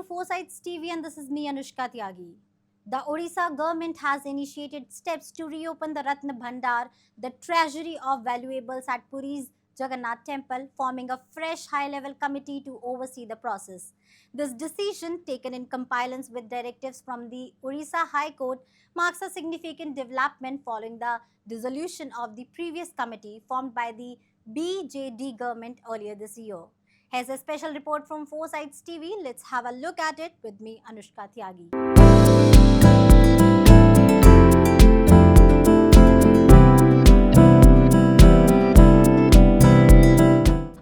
to Foresights TV and this is me Anushka Tyagi. The Odisha government has initiated steps to reopen the Ratna Bhandar, the treasury of valuables at Puri's Jagannath temple, forming a fresh high-level committee to oversee the process. This decision, taken in compliance with directives from the Odisha High Court, marks a significant development following the dissolution of the previous committee formed by the BJD government earlier this year. Here's a special report from Foresights TV. Let's have a look at it with me, Anushka Tyagi.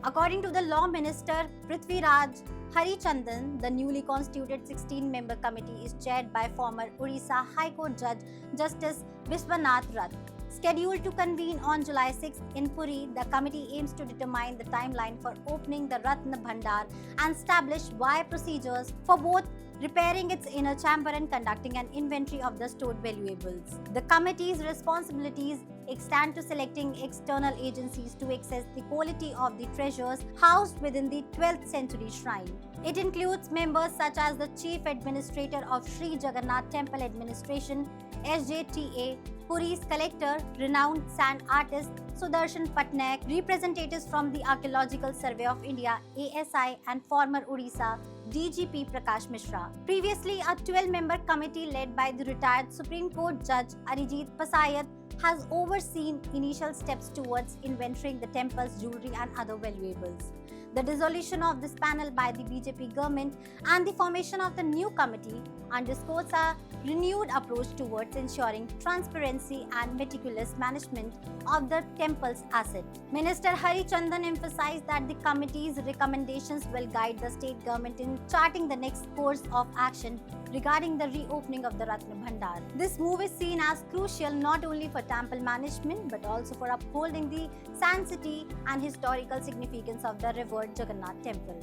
According to the Law Minister Prithviraj Harichandan, the newly constituted 16-member committee is chaired by former Odisha High Court Judge Justice Vishwanath Rath. Scheduled to convene on July 6 in Puri, the committee aims to determine the timeline for opening the Ratna Bhandar and establish why procedures for both repairing its inner chamber and conducting an inventory of the stored valuables. The committee's responsibilities extend to selecting external agencies to assess the quality of the treasures housed within the 12th century shrine. It includes members such as the Chief Administrator of Sri Jagannath Temple Administration, SJTA, Puri's collector, renowned sand artist Sudarshan Patnaik, representatives from the Archaeological Survey of India ASI and former Odisha DGP Prakash Mishra. Previously, a 12-member committee led by the retired Supreme Court Judge Arijit Pasayat has overseen initial steps towards inventorying the temple's jewelry and other valuables. The dissolution of this panel by the BJP government and the formation of the new committee underscores a renewed approach towards ensuring transparency and meticulous management of the temple's asset. Minister Harichandan emphasized that the committee's recommendations will guide the state government in charting the next course of action regarding the reopening of the Ratna Bhandar. This move is seen as crucial not only for temple management but also for upholding the sanctity and historical significance of the revered Jagannath temple.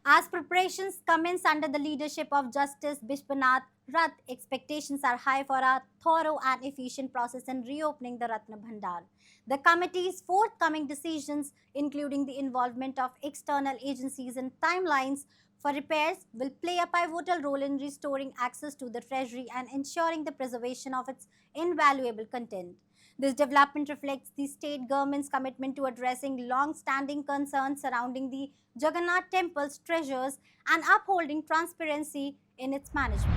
As preparations commence under the leadership of Justice Vishwanath Rath, expectations are high for a thorough and efficient process in reopening the Ratna Bhandar. The committee's forthcoming decisions, including the involvement of external agencies and timelines for repairs, will play a pivotal role in restoring access to the treasury and ensuring the preservation of its invaluable content. This development reflects the state government's commitment to addressing long-standing concerns surrounding the Jagannath temple's treasures and upholding transparency in its management.